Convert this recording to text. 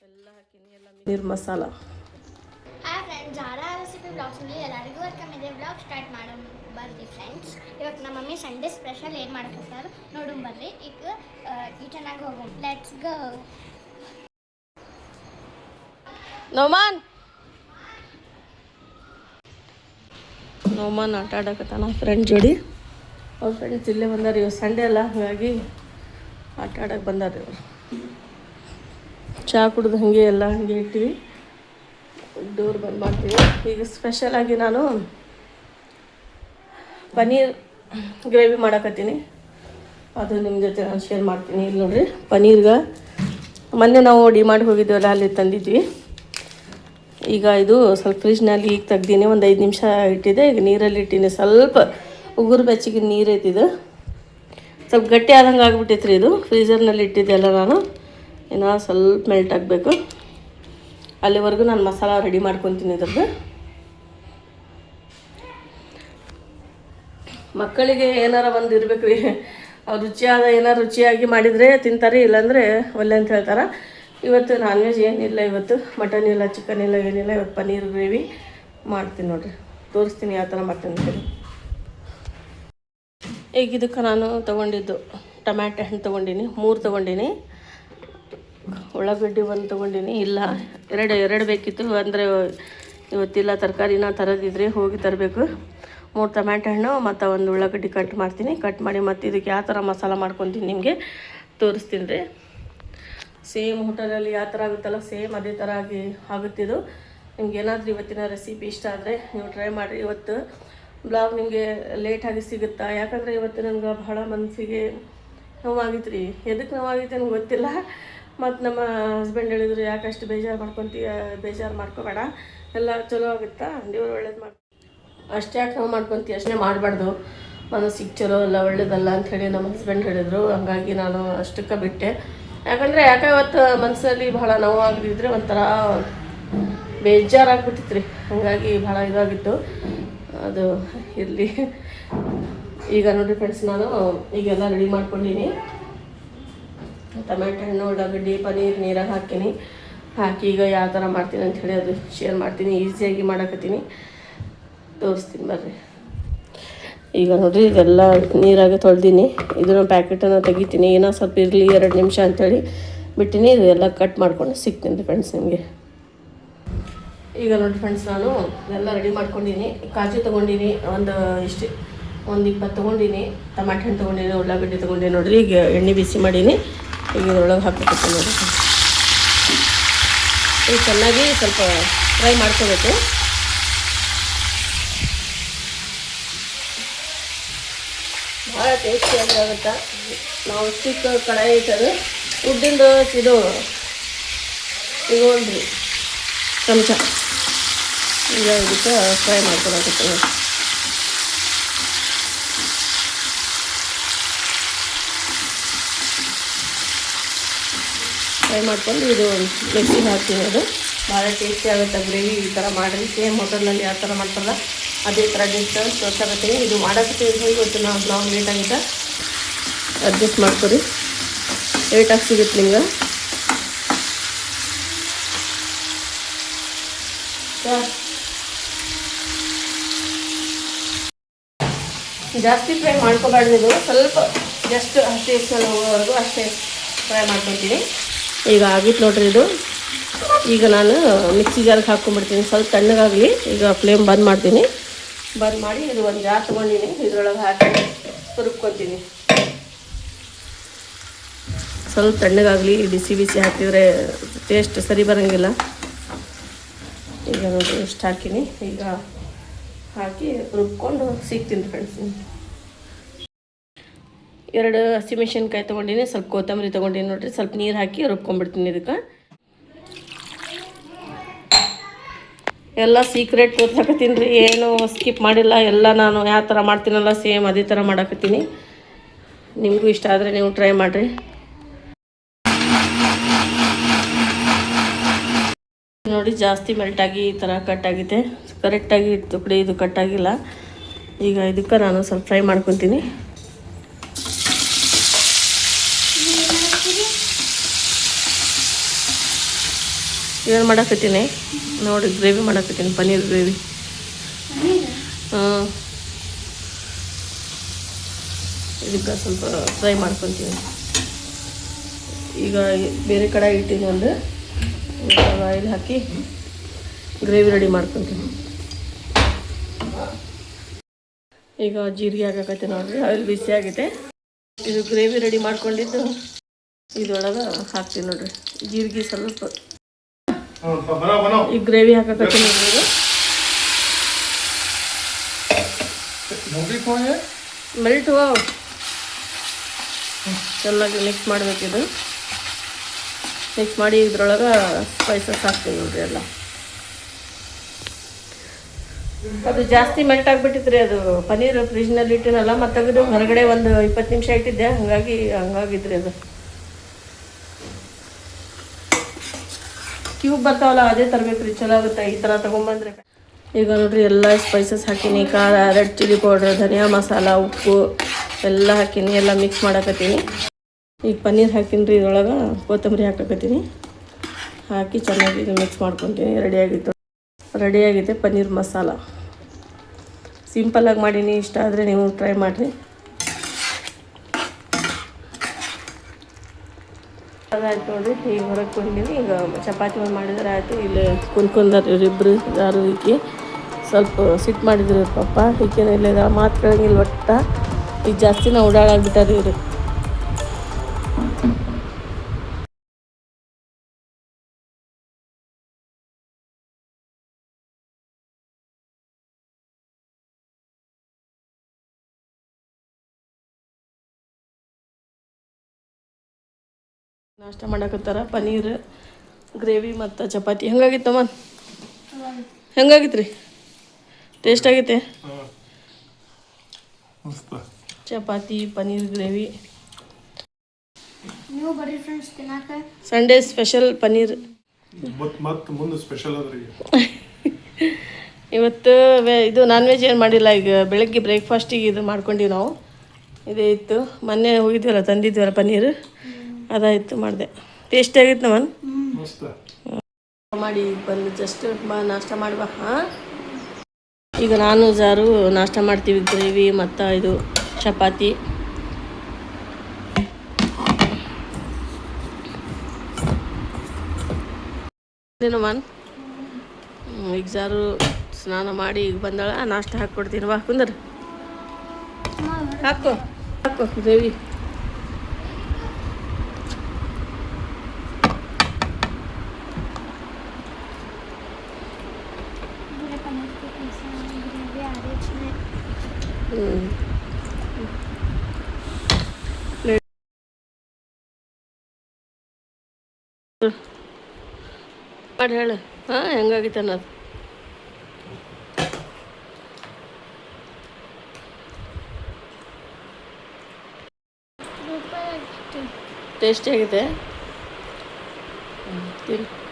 ಎಲ್ಲ ಹಾಕಿನಿ, ಎಲ್ಲ ನೀರು ಮಸಾಲ. ಹಾಯ್ ಫ್ರೆಂಡ್ಸ್, ಜಾರಾ ರೆಸಿಪಿ ಬ್ಲಾಗ್ಸಲ್ಲಿ ಎಲ್ಲರಿಗೂ ವೆಲ್ಕಮ್ ಇದೆ. ಬ್ಲಾಗ್ ಸ್ಟಾರ್ಟ್ ಮಾಡೋಣ ಬರ್ರಿ ಫ್ರೆಂಡ್ಸ್. ಇವತ್ತು ನಮ್ಮ ಮಮ್ಮಿ ಸಂಡೇ ಸ್ಪೆಷಲ್ ಏನು ಮಾಡ್ಕೊತಾರೆ ನೋಡೋಣ ಬರ್ರಿ. ಈಗ ಕಿಚನಾಗ ಹೋಗೋಣ, ಲೆಟ್ಸ್ ಗೋ. ನೋಮಾನ್ ಆಟ ಆಡಕತ್ತಾನ ಫ್ರೆಂಡ್ ಜೋಡಿ. ಅವ್ರ ಫ್ರೆಂಡ್ಸ್ ಇಲ್ಲೇ ಬಂದಾರ. ಇವ್ರು ಸಂಡೇ ಅಲ್ಲ, ಹಾಗಾಗಿ ಆಟ ಆಡಕ್ಕೆ ಬಂದಾರ ಇವರು. ಚಹಾ ಕುಡಿದು ಹಾಗೆ ಎಲ್ಲ ಹಾಗೆ ಇಟ್ಟಿವಿ. ಡೋರ್ ಬಂದ್ ಮಾಡ್ತೀವಿ. ಈಗ ಸ್ಪೆಷಲಾಗಿ ನಾನು ಪನ್ನೀರ್ ಗ್ರೇವಿ ಮಾಡಕತ್ತೀನಿ. ಅದು ನಿಮ್ಮ ಜೊತೆ ನಾನು ಶೇರ್ ಮಾಡ್ತೀನಿ. ಇಲ್ಲಿ ನೋಡಿರಿ, ಪನ್ನೀರ್ಗೆ ಮೊನ್ನೆ ನಾವು ಡಿಮಾರ್ಟ್ ಹೋಗಿದ್ದೀವಲ್ಲ, ಅಲ್ಲಿ ತಂದಿದ್ವಿ. ಈಗ ಇದು ಸ್ವಲ್ಪ ಫ್ರಿಜ್ನಲ್ಲಿ ಈಗ ತೆಗ್ದೀನಿ. ಒಂದು 5 ನಿಮಿಷ ಇಟ್ಟಿದ್ದೆ. ಈಗ ನೀರಲ್ಲಿ ಇಟ್ಟೀನಿ. ಸ್ವಲ್ಪ ಉಗುರು ಬೆಚ್ಚಗೆ ನೀರು ಐತಿದು. ಸ್ವಲ್ಪ ಗಟ್ಟಿ ಆದಂಗೆ ಆಗಿಬಿಟ್ಟೈತ್ರಿ ಇದು. ಫ್ರೀಝರ್ನಲ್ಲಿ ಇಟ್ಟಿದ್ದೆಲ್ಲ ನಾನು. ಇನ್ನೂ ಸ್ವಲ್ಪ ಮೆಲ್ಟ್ ಆಗಬೇಕು. ಅಲ್ಲಿವರೆಗೂ ನಾನು ಮಸಾಲ ರೆಡಿ ಮಾಡ್ಕೊತೀನಿ ಇದ್ರದ್ದು. ಮಕ್ಕಳಿಗೆ ಏನಾರ ಒಂದು ಇರಬೇಕು ರೀ. ಅವ್ರು ರುಚಿಯಾಗಿ ಮಾಡಿದರೆ ತಿಂತಾರೆ, ಇಲ್ಲಾಂದರೆ ಒಲ್ಲೆ ಅಂತ ಹೇಳ್ತಾರೆ. ಇವತ್ತು ನಾನ್ ವೆಜ್ ಏನಿಲ್ಲ, ಇವತ್ತು ಮಟನ್ ಇಲ್ಲ, ಚಿಕನ್ ಇಲ್ಲ, ಏನಿಲ್ಲ. ಇವತ್ತು ಪನ್ನೀರ್ ಗ್ರೇವಿ ಮಾಡ್ತೀನಿ ನೋಡಿರಿ. ತೋರಿಸ್ತೀನಿ ಯಾವ ಥರ ಮಾಡ್ತೀನಿ ಅಂತೇಳಿ. ಈಗ ಇದಕ್ಕೆ ನಾನು ತೊಗೊಂಡಿದ್ದು ಟೊಮ್ಯಾಟೊ ಹಣ್ಣು ತೊಗೊಂಡಿನಿ, 3 ತೊಗೊಂಡಿನಿ. ಉಳ್ಳಾಗಡ್ಡಿ 1 ತೊಗೊಂಡಿನಿ. ಇಲ್ಲ, ಎರಡು ಬೇಕಿತ್ತು. ಅಂದರೆ ಇವತ್ತಿಲ್ಲ, ತರಕಾರಿನ ತರೋದಿದ್ರೆ ಹೋಗಿ ತರಬೇಕು. 3 ಟೊಮ್ಯಾಟೊ ಹಣ್ಣು ಮತ್ತು 1 ಉಳ್ಳಾಗಡ್ಡಿ ಕಟ್ ಮಾಡ್ತೀನಿ. ಕಟ್ ಮಾಡಿ ಮತ್ತು ಇದಕ್ಕೆ ಯಾವ ಥರ ಮಸಾಲ ಮಾಡ್ಕೊತೀನಿ ನಿಮಗೆ ತೋರಿಸ್ತೀನಿ ರೀ. ಸೇಮ್ ಹೋಟೆಲಲ್ಲಿ ಯಾವ ಥರ ಆಗುತ್ತಲ್ಲ, ಸೇಮ್ ಅದೇ ಥರ ಆಗುತ್ತಿದ್ದು. ನಿಮ್ಗೆ ಏನಾದರೂ ಇವತ್ತಿನ ರೆಸಿಪಿ ಇಷ್ಟ ಆದರೆ ನೀವು ಟ್ರೈ ಮಾಡಿರಿ. ಇವತ್ತು ಬ್ಲಾಗ್ ನಿಮಗೆ ಲೇಟಾಗಿ ಸಿಗುತ್ತಾ, ಯಾಕಂದರೆ ಇವತ್ತು ನನಗೆ ಬಹಳ ಮನಸ್ಸಿಗೆ ನೋವಾಗಿತ್ತು ರೀ. ಎದಕ್ಕೆ ನೋವಾಗಿತ್ತು ನನಗೆ ಗೊತ್ತಿಲ್ಲ. ಮತ್ತು ನಮ್ಮ ಹಸ್ಬೆಂಡ್ ಹೇಳಿದ್ರು, ಯಾಕಷ್ಟು ಬೇಜಾರು ಮಾಡ್ಕೋಬೇಡ, ಎಲ್ಲ ಚಲೋ ಆಗುತ್ತಾ, ದೇವ್ರು ಒಳ್ಳೇದು ಮಾಡಿ, ಅಷ್ಟೇ ಯಾಕೆ ನೋವು ಮಾಡ್ಕೊತೀವಿ, ಅಷ್ಟೇ ಮಾಡಬಾರ್ದು, ಮನಸ್ಸಿಗೆ ಚಲೋ ಅಲ್ಲ, ಒಳ್ಳೇದಲ್ಲ ಅಂಥೇಳಿ ನಮ್ಮ ಹಸ್ಬೆಂಡ್ ಹೇಳಿದರು. ಹಾಗಾಗಿ ನಾನು ಅಷ್ಟಕ್ಕೆ ಬಿಟ್ಟೆ. ಯಾಕೆ ಇವತ್ತು ಮನಸ್ಸಲ್ಲಿ ಭಾಳ ನೋವಾಗಿದ್ದರೆ ಒಂಥರ ಬೇಜಾರಾಗ್ಬಿಟ್ಟಿತ್ತು ರೀ. ಹಾಗಾಗಿ ಭಾಳ ಇದಾಗಿತ್ತು. ಅದು ಇರಲಿ. ಈಗ ನೋಡಿರಿ ಫ್ರೆಂಡ್ಸ್, ನಾನು ಈಗೆಲ್ಲ ರೆಡಿ ಮಾಡ್ಕೊಂಡಿನಿ. ಟೊಮ್ಯಾಟೊ ಹಣ್ಣು, ಉಳ್ಳಾಗಡ್ಡಿ, ಪನ್ನೀರ್ ನೀರಾಗಿ ಹಾಕಿ ಈಗ ಯಾವ ಥರ ಮಾಡ್ತೀನಿ ಅಂಥೇಳಿ ಅದು ಶೇರ್ ಮಾಡ್ತೀನಿ. ಈಸಿಯಾಗಿ ಮಾಡಕತ್ತೀನಿ, ತೋರಿಸ್ತೀನಿ ಬರ್ರಿ. ಈಗ ನೋಡಿರಿ, ಇದೆಲ್ಲ ನೀರಾಗೆ ತೊಳೆದೀನಿ. ಇದನ್ನು ಪ್ಯಾಕೆಟನ್ನು ತೆಗಿತೀನಿ. ಏನೋ ಸ್ವಲ್ಪ ಇರಲಿ 2 ನಿಮಿಷ ಅಂಥೇಳಿ ಬಿಟ್ಟಿನಿ. ಇದೆಲ್ಲ ಕಟ್ ಮಾಡ್ಕೊಂಡು ಸಿಗ್ತೀನಿ ರೀ ಫ್ರೆಂಡ್ಸ್ ನಿಮಗೆ. ಈಗ ನೋಡಿ ಫ್ರೆಂಡ್ಸ್, ನಾನು ಎಲ್ಲ ರೆಡಿ ಮಾಡ್ಕೊಂಡಿನಿ. ಕಾಜು ತೊಗೊಂಡಿನಿ, ಒಂದು 20 ತೊಗೊಂಡಿನಿ. ಟೊಮ್ಯಾಟೊ ಹಣ್ಣು ತೊಗೊಂಡಿನಿ, ಉಳ್ಳಾಗಡ್ಡಿ ತೊಗೊಂಡಿನಿ. ನೋಡಿರಿ, ಈಗ ಎಣ್ಣೆ ಬಿಸಿ ಮಾಡೀನಿ. ಈಗ ಇದ್ರೊಳಗೆ ಹಾಕ್ಬೇಕು ನೋಡಿ. ಈಗ ಚೆನ್ನಾಗಿ ಸ್ವಲ್ಪ ಫ್ರೈ ಮಾಡ್ಕೋಬೇಕು. ಭಾಳ ಟೇಸ್ಟಿಯಾಗಿ ಆಗುತ್ತೆ. ನಾವು ಸ್ಟಿಕ್ ಕಡಾಯಿ ಇಟ್ಟದು ಉಡ್ಡಿಂದು ಇದು ಇಗೋಲ್ರಿ ಚಮಚ. ಈಗ ಇದಕ್ಕೆ ಫ್ರೈ ಮಾಡ್ಕೊಳಕತ್ತೆ ನೋಡಿ. ಫ್ರೈ ಮಾಡ್ಕೊಂಡು ಇದು ಮಿಕ್ಸಿಗೆ ಹಾಕ್ತೀನಿ. ಅದು ಭಾಳ ಟೇಸ್ಟಿ ಆಗುತ್ತೆ ಗ್ರೇವಿ. ಈ ಥರ ಮಾಡಿರಿ, ಸೇಮ್ ಹೋಟೆಲ್ನಲ್ಲಿ ಯಾವ ಥರ ಮಾಡ್ತಾರಲ್ಲ ಅದೇ ಥರ ಡಿಶ್ ತೋರಿಸಾಕತ್ತೀನಿ. ಇದು ಮಾಡೋಕ್ಕೆ ಇವತ್ತು ನಾವು ಬ್ಲಾಗ್ ಲೇಟಾಗಿದ್ದ, ಅಡ್ಜಸ್ಟ್ ಮಾಡ್ಕೊರಿ. ಲೇಟಾಗಿ ಸಿಗುತ್ತೆ ನಿಮ್ಗೆ. ಜಾಸ್ತಿ ಫ್ರೈ ಮಾಡ್ಕೋಬಾರ್ದು. ಇದು ಸ್ವಲ್ಪ ಜಸ್ಟ್ ಹಸಿ ಸ್ಮೆಲ್ ಹೋಗೋವರೆಗೂ ಅಷ್ಟೇ ಫ್ರೈ ಮಾಡ್ಕೊತೀನಿ. ಈಗ ಆಗಿತ್ತು ನೋಡ್ರಿ ಇದು. ಈಗ ನಾನು ಮಿಕ್ಸಿ ಜಾರ್ಗೆ ಹಾಕ್ಕೊಂಡ್ಬಿಡ್ತೀನಿ, ಸ್ವಲ್ಪ ತಣ್ಣಗಾಗಲಿ. ಈಗ ಫ್ಲೇಮ್ ಬಂದ್ ಮಾಡ್ತೀನಿ. ಬಂದ್ ಮಾಡಿ ಇದು ಒಂದು ಜಾರ್ ತೊಗೊಂಡಿನಿ, ಇದ್ರೊಳಗೆ ಹಾಕಿ ಹುರ್ಕೊತೀನಿ. ಸ್ವಲ್ಪ ತಣ್ಣಗಾಗಲಿ. ಬಿಸಿ ಹಾಕಿದರೆ ಟೇಸ್ಟ್ ಸರಿ ಬರೋಂಗಿಲ್ಲ. ಈಗ ನೋಡಿ ಎಷ್ಟು ಹಾಕಿನಿ. ಈಗ ಹಾಕಿ ರುಬ್ಕೊಂಡು ಸಿಗ್ತೀನಿ ಫ್ರೆಂಡ್ಸ್. 2 ಹಸಿಮೆಣ್ಸಿನ್ಕಾಯಿ ತೊಗೊಂಡಿನಿ, ಸ್ವಲ್ಪ ಕೊತ್ತಂಬರಿ ತೊಗೊಂಡಿನಿ. ನೋಡಿರಿ, ಸ್ವಲ್ಪ ನೀರು ಹಾಕಿ ರುಬ್ಕೊಂಡ್ಬಿಡ್ತೀನಿ. ಇದಕ್ಕೆ ಎಲ್ಲ ಸೀಕ್ರೆಟ್ ತೋರ್ಸಕತ್ತೀನಿ ರೀ, ಏನು ಸ್ಕಿಪ್ ಮಾಡಿಲ್ಲ. ಎಲ್ಲ ನಾನು ಯಾವ ಥರ ಮಾಡ್ತೀನಲ್ಲ ಸೇಮ್ ಅದೇ ಥರ ಮಾಡಕತ್ತೀನಿ. ನಿಮಗೂ ಇಷ್ಟ ಆದರೆ ನೀವು ಟ್ರೈ ಮಾಡಿರಿ. ನೋಡಿ, ಜಾಸ್ತಿ ಮೆಲ್ಟಾಗಿ ಈ ಥರ ಕಟ್ಟಾಗಿದೆ. ಕರೆಕ್ಟಾಗಿ ತುಕಡಿ ಇದು ಕಟ್ಟಾಗಿಲ್ಲ. ಈಗ ಇದಕ್ಕೆ ನಾನು ಸ್ವಲ್ಪ ಫ್ರೈ ಮಾಡ್ಕೊತೀನಿ. ಏನು ಮಾಡಾಕತ್ತೀನಿ ನೋಡಿ, ಗ್ರೇವಿ ಮಾಡಾಕತ್ತೀನಿ, ಪನ್ನೀರ್ ಗ್ರೇವಿ. ಹಾಂ, ಇದಕ್ಕೆ ಸ್ವಲ್ಪ ಫ್ರೈ ಮಾಡ್ಕೊತೀನಿ. ಈಗ ಬೇರೆ ಕಡೆ ಇಟ್ಟಿನಿ ಒಂದು, ಆಯಿಲ್ ಹಾಕಿ ಗ್ರೇವಿ ರೆಡಿ ಮಾಡ್ಕೊತೀನಿ. ಈಗ ಜೀರಿಗೆ ಹಾಕಕತ್ತೆ ನೋಡಿರಿ, ಆಯಿಲ್ ಬಿಸಿ ಆಗಿದೆ. ಇದು ಗ್ರೇವಿ ರೆಡಿ ಮಾಡ್ಕೊಂಡಿದ್ದು ಇದ್ರೊಳಗೆ ಹಾಕ್ತೀನಿ ನೋಡಿರಿ. ಜೀರಿಗೆ ಸ್ವಲ್ಪ ಈ ಗ್ರೇವಿ ಹಾಕಕತ್ತೆ ನೋಡ್ರಿ. ಮೆಲ್ಟ್ ಚೆನ್ನಾಗಿ ಮಿಕ್ಸ್ ಮಾಡಬೇಕಿದು. ಮಿಕ್ಸ್ ಮಾಡಿ ಇದ್ರೊಳಗೆ ಸ್ಪೈಸಸ್ ಹಾಕ್ತೀನಿ ನೋಡ್ರಿ ಎಲ್ಲ. ಅದು ಜಾಸ್ತಿ ಮೆಲ್ಟ್ ಆಗಿಬಿಟ್ಟಿದ್ರಿ, ಅದು ಪನ್ನೀರ್ ಫ್ರಿಜ್ನಲ್ಲಿ ಇಟ್ಟಿನಲ್ಲ, ಮತ್ತು ತೆಗೆದು ಹೊರಗಡೆ ಒಂದು 20 ನಿಮಿಷ ಇಟ್ಟಿದ್ದೆ, ಹಂಗಾಗಿದ್ರಿ ಅದು. ಕ್ಯೂಬ್ ಬರ್ತಾವಲ್ಲ ಅದೇ ತರಬೇಕ್ರಿ, ಚಲೋ ಆಗುತ್ತೆ ಈ ಥರ ತೊಗೊಂಬಂದ್ರೆ. ಈಗ ನೋಡ್ರಿ ಎಲ್ಲ ಸ್ಪೈಸಸ್ ಹಾಕೀನಿ, ಖಾರ, ರೆಡ್ ಚಿಲ್ಲಿ ಪೌಡ್ರ್, ಧನಿಯಾ ಮಸಾಲ, ಉಪ್ಪು ಎಲ್ಲ ಹಾಕೀನಿ, ಎಲ್ಲ ಮಿಕ್ಸ್ ಮಾಡಕತ್ತೀನಿ. ಈಗ ಪನ್ನೀರ್ ಹಾಕೀನಿ ರೀ, ಇದ್ರೊಳಗೆ ಕೊತ್ತಂಬರಿ ಹಾಕಕತ್ತೀನಿ. ಹಾಕಿ ಚೆನ್ನಾಗಿ ಇದು ಮಿಕ್ಸ್ ಮಾಡ್ಕೊತೀನಿ. ರೆಡಿಯಾಗಿದೆ ಪನ್ನೀರ್ ಮಸಾಲ. ಸಿಂಪಲ್ಲಾಗಿ ಮಾಡೀನಿ, ಇಷ್ಟ ಆದರೆ ನೀವು ಟ್ರೈ ಮಾಡಿರಿ. ಅದಾಯ್ತು ನೋಡಿರಿ, ಈಗ ಹೊರಗೆ ಕೊಂಡಿನಿ. ಈಗ ಚಪಾತಿ ಒಂದು ಮಾಡಿದ್ರೆ ಆಯಿತು. ಇಲ್ಲಿ ಕುಂದ್ಕೊಂಡಾರ ಇಬ್ಬರು ಯಾರು ಈಕಿ ಸ್ವಲ್ಪ ಸಿಟ್ಟು ಮಾಡಿದ್ರು ಇವ್ರ ಪಪ್ಪ. ಈಕೇನ ಇಲ್ಲ ಮಾತು ಕೇಳಂಗಿಲ್ಲ ಒಟ್ಟ. ಈಗ ಜಾಸ್ತಿನ ಓಡಾಡಾಗ್ಬಿಟ್ಟಾರ ಇವರು. ನಾಷ್ಟ ಮಾಡಕತ್ತಾರ ಪನ್ನೀರ್ ಗ್ರೇವಿ ಮತ್ತು ಚಪಾತಿ. ಹೆಂಗಾಗಿತ್ತಮ್ಮ? ಹೆಂಗಾಗಿತ್ತು ರೀ? ಟೇಸ್ಟ್ ಆಗೈತೆ? ಚಪಾತಿ ಪನ್ನೀರ್ ಗ್ರೇವಿ. ನೀವು ಬರ್ರಿ ಫ್ರೆಂಡ್ಸ್ ತಿನ್ನಾಕ. Sunday special paneer. ಮತ್ತು ಮುಂದೆ ಸ್ಪೆಷಲ್ ಅದ್ರಿ ಇವತ್ತು ಇದು ನಾನ್ ವೆಜ್ ಏನು ಮಾಡಿಲ್ಲ. ಈಗ ಬೆಳಗ್ಗೆ ಬ್ರೇಕ್ಫಾಸ್ಟಿಗೆ ಇದು ಮಾಡ್ಕೊಂಡೀವಿ ನಾವು. ಇದೇ ಇತ್ತು, ಮೊನ್ನೆ ಹೋಗಿದ್ವಲ್ಲ ತಂದಿದ್ವಲ್ಲ ಪನ್ನೀರ್, ಅದಾಯಿತು ಮಾಡಿದೆ. ಟೇಸ್ಟ್ ಆಗಿತ್ತು ನಮ್ಮನ್ ಮಾಡಿ ಬಂದು ಜಸ್ಟ್ ನಾಷ್ಟ ಮಾಡುವ. ಹಾಂ, ಈಗ ನಾನು ಜಾರು ನಾಷ್ಟ ಮಾಡ್ತೀವಿ. ಗ್ರೇವಿ ಮತ್ತು ಇದು ಚಪಾತಿ. ನಮ್ಮನ್ ಈಗ ಜಾರು ಸ್ನಾನ ಮಾಡಿ ಈಗ ಬಂದಾಳ. ನಾಷ್ಟ ಹಾಕ್ಕೊಡ್ತೀನಿ, ಬಾ ಕುಂದ್ರ. ಹಾಕು ಗ್ರೇವಿ. ಮಾಡಿ ಹೇಳು. ಹಾಂ, ಹೆಂಗಾಗಿತ್ತು ಅನ್ನೋದು. ಟೇಸ್ಟಿ ಆಗಿದೆ. ತಿನ್ನು.